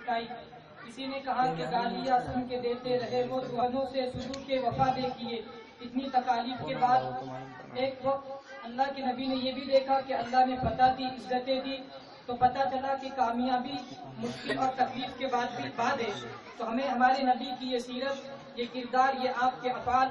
سنائی. کسی نے کہا کہ گالیاں سن کے دیتے رہے وہ دہنوں سے سلوک کے وفا دیکھیے. اتنی تکالیف کے بعد ایک وقت اللہ کے نبی نے یہ بھی دیکھا کہ اللہ نے فتح دی، عزتیں دی، تو پتہ چلا کہ کامیابی مشکل اور تکلیف کے بعد بھی بعد ہے. تو ہمیں ہمارے نبی کی یہ سیرت، یہ کردار، یہ آپ کے افعال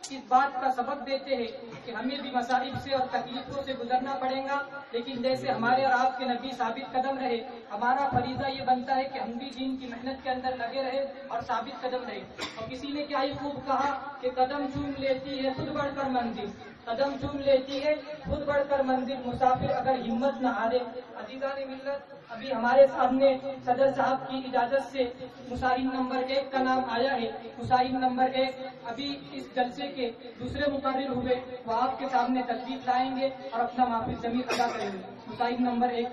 اس بات کا سبق دیتے ہیں کہ ہمیں بھی مصائب سے اور تکلیفوں سے گزرنا پڑے گا، لیکن جیسے ہمارے اور آپ کے نبی ثابت قدم رہے، ہمارا فریضہ یہ بنتا ہے کہ ہم بھی دین کی محنت کے اندر لگے رہے اور ثابت قدم رہے. اور کسی نے کیا ہی خوب کہا کہ قدم چوم لیتی ہے خود بڑھ کر منزل، قدم چوم لیتی ہے خود بڑھ کر منزل، مسافر اگر ہمت نہ ہارے. عزیزان ملت، ابھی ہمارے سامنے صدر صاحب کی اجازت سے مساہم نمبر 1 کا نام آیا ہے. مساہم نمبر 1 ابھی اس جلسے کے دوسرے مقرر ہوئے، وہ آپ کے سامنے تشریف لائیں گے اور اپنا معافی ضمیر ادا کریں گے. مساہم نمبر 1.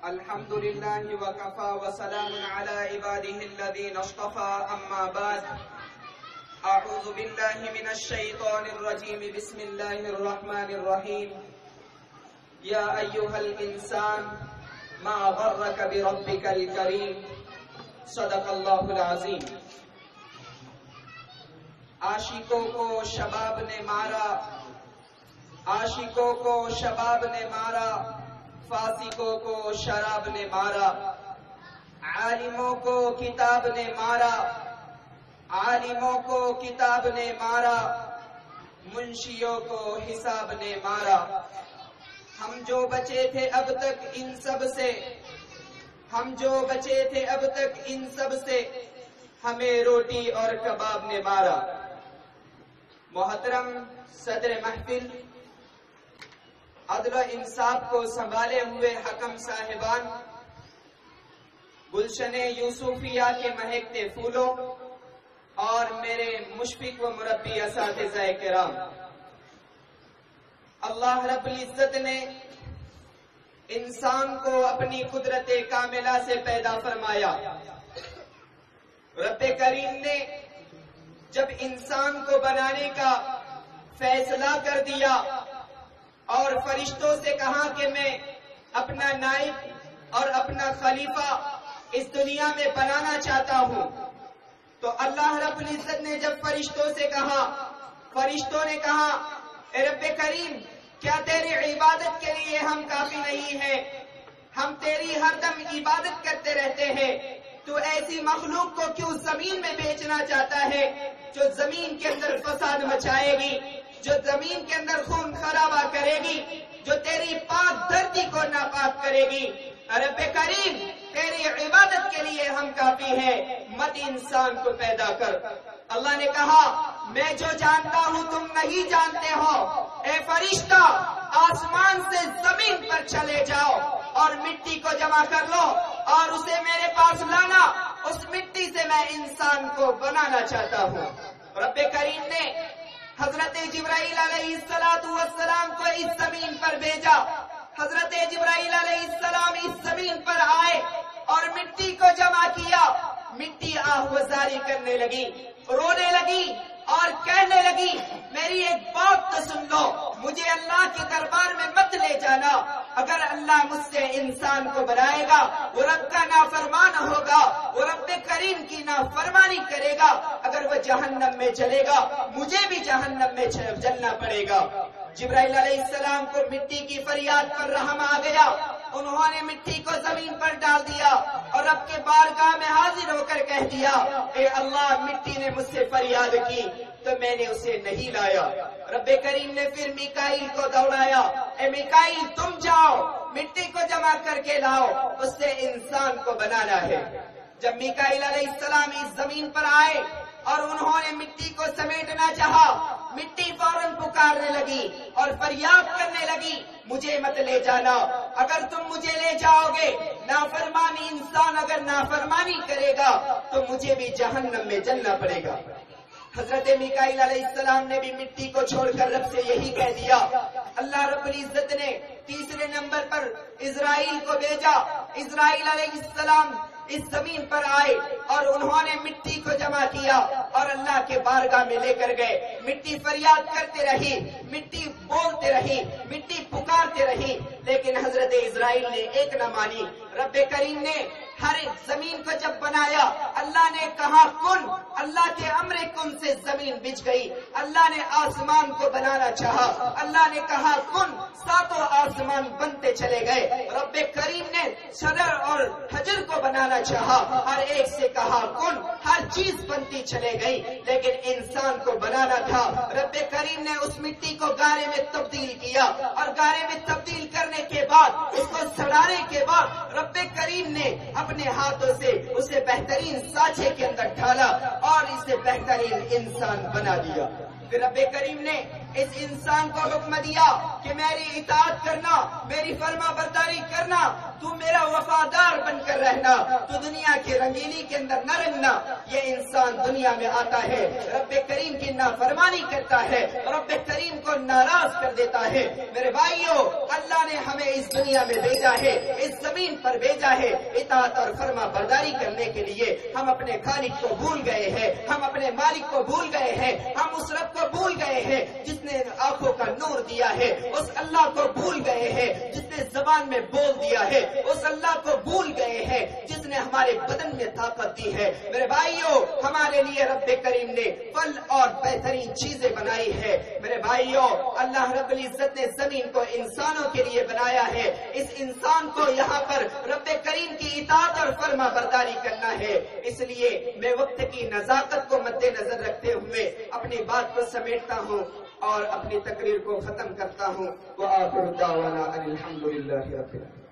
الحمد لله وكفى وسلام على عباده الذين اصطفى أما بعد أعوذ بالله من الشيطان الرجيم بسم الله الرحمن الرحيم يا أيها الإنسان ما غرك بربك الكريم صدق الله العظيم. عاشقوں کو شباب نے مارا، عاشقوں کو شباب نے مارا، فاسقوں کو شراب نے مارا، عالموں کو کتاب نے مارا، عالموں کو کتاب نے مارا، منشیوں کو حساب نے مارا. ہم جو بچے تھے اب تک ان سب سے، ہم جو بچے تھے اب تک ان سب سے، ہمیں روٹی اور کباب نے مارا. محترم صدر محفل، عدل و انصاف کو سنبھالے ہوئے حکم صاحبان، گلشن یوسفیہ کے مہکتے پھولوں اور میرے مشفق و مربی اساتذہ کرام، اللہ رب العزت نے انسان کو اپنی قدرت کاملہ سے پیدا فرمایا. رب کریم نے جب انسان کو بنانے کا فیصلہ کر دیا اور فرشتوں سے کہا کہ میں اپنا نائب اور اپنا خلیفہ اس دنیا میں بنانا چاہتا ہوں، تو اللہ رب العزت نے جب فرشتوں سے کہا، فرشتوں نے کہا اے رب کریم، کیا تیری عبادت کے لیے ہم کافی نہیں ہیں؟ ہم تیری ہر دم عبادت کرتے رہتے ہیں، تو ایسی مخلوق کو کیوں زمین میں بیچنا چاہتا ہے جو زمین کے اندر فساد مچائے گی، جو زمین کے اندر خون خرابہ کرے گی، جو تیری پاک دھرتی کو ناپاک کرے گی. رب کریم، تیری عبادت کے لیے ہم کافی ہیں، مت انسان کو پیدا کر. اللہ نے کہا میں جو جانتا ہوں تم نہیں جانتے ہو، اے فرشتہ آسمان سے زمین پر چلے جاؤ اور مٹی کو جمع کر لو اور اسے میرے پاس لانا، اس مٹی سے میں انسان کو بنانا چاہتا ہوں. رب کریم نے حضرت جبرائیل علیہ السلام کو اس زمین پر بھیجا. حضرت جبرائیل علیہ السلام اس زمین پر آئے اور مٹی کو جمع کیا. مٹی آہوازاری کرنے لگی، رونے لگی اور کہنے لگی میری ایک بات تو سن لو، مجھے اللہ کے دربار میں مت لے جانا. اگر اللہ مجھ سے انسان کو بنائے گا، وہ رب کا نافرمان ہوگا، وہ رب کریم کی نافرمانی کرے گا. اگر وہ جہنم میں چلے گا، مجھے بھی جہنم میں جلنا پڑے گا. جبرائیل علیہ السلام کو مٹی کی فریاد پر رحم آ گیا. انہوں نے مٹی کو زمین پر ڈال دیا اور رب کے بارگاہ میں حاضر ہو کر کہہ دیا اے اللہ، مٹی نے مجھ سے فریاد کی تو میں نے اسے نہیں لایا. رب کریم نے پھر میکائیل کو دوڑایا، اے میکائیل تم جاؤ مٹی کو جمع کر کے لاؤ، اس سے انسان کو بنانا ہے. جب میکائیل علیہ السلام اس زمین پر آئے اور انہوں نے مٹی کو سمیٹنا چاہا، مٹی فوراً پکارنے لگی اور فریاد کرنے لگی مجھے مت لے جانا. اگر تم مجھے لے جاؤ گے، نافرمانی انسان اگر نافرمانی کرے گا تو مجھے بھی جہنم میں جلنا پڑے گا. حضرت میکائیل علیہ السلام نے بھی مٹی کو چھوڑ کر رب سے یہی کہہ دیا. اللہ رب العزت نے تیسرے نمبر پر اسرائیل کو بھیجا. اسرائیل علیہ السلام اس زمین پر آئے اور انہوں نے مٹی کو جمع کیا اور اللہ کے بارگاہ میں لے کر گئے. مٹی فریاد کرتے رہی, مٹی بولتے رہی, مٹی پکارتے رہی, لیکن حضرت اسرائیل نے ایک نہ مانی. رب کریم نے ہر زمین کو جب بنایا, اللہ نے کہا کن, اللہ کے امر کن سے زمین بچ گئی. اللہ نے آسمان کو بنانا چاہا, اللہ نے کہا کن, ساتوں آسمان بنتے چلے گئے. رب کریم نے صدر اور حجر کو بنانا چاہا, ہر ایک سے کہا کن, ہر چیز بنتی چلے گئی. لیکن انسان کو بنانا تھا, رب کریم نے اس مٹی کو گارے میں تبدیل کیا, اور گارے میں تبدیل کرنے کے بعد, اس کو سڑانے کے بعد رب کریم نے اپنے ہاتھوں سے اسے بہترین سانچے کے اندر ڈالا اور اسے بہترین انسان بنا دیا. پھر رب کریم نے اس انسان کو حکم دیا کہ میری اطاعت کرنا, میری فرما برداری کرنا, تو میرا وفادار بن کر رہنا, تو دنیا کی رنگینی کے اندر نہ رنگنا. یہ انسان دنیا میں آتا ہے, رب کریم کی نافرمانی کرتا ہے, رب کریم کو ناراض کر دیتا ہے. میرے بھائیوں, اللہ نے ہمیں اس دنیا میں بھیجا ہے, اس زمین پر بھیجا ہے اطاعت اور فرما برداری کرنے کے لیے. ہم اپنے خالق کو بھول گئے ہیں, ہم اپنے مالک کو بھول گئے ہیں, ہم اس رب کو بھول گئے ہیں جس نے آنکھوں کا نور دیا ہے, اس اللہ کو بھول گئے ہیں جس نے زبان میں بول دیا ہے, اس اللہ کو بھول گئے ہیں جس نے ہمارے بدن میں طاقت دی ہے. میرے بھائیوں, ہمارے لیے رب کریم نے پھل اور بہترین چیزیں بنائی ہے. میرے بھائیوں, اللہ رب العزت نے زمین کو انسانوں کے لیے بنایا ہے. اس انسان کو یہاں پر رب کریم کی اطاعت اور فرما برداری کرنا ہے. اس لیے میں وقت کی نزاکت کو مد نظر رکھتے ہوئے اپنی بات کو سمیٹتا ہوں اور اپنی تقریر کو ختم کرتا ہوں. وآخر دعوانا ان الحمد للہ رب العالمین.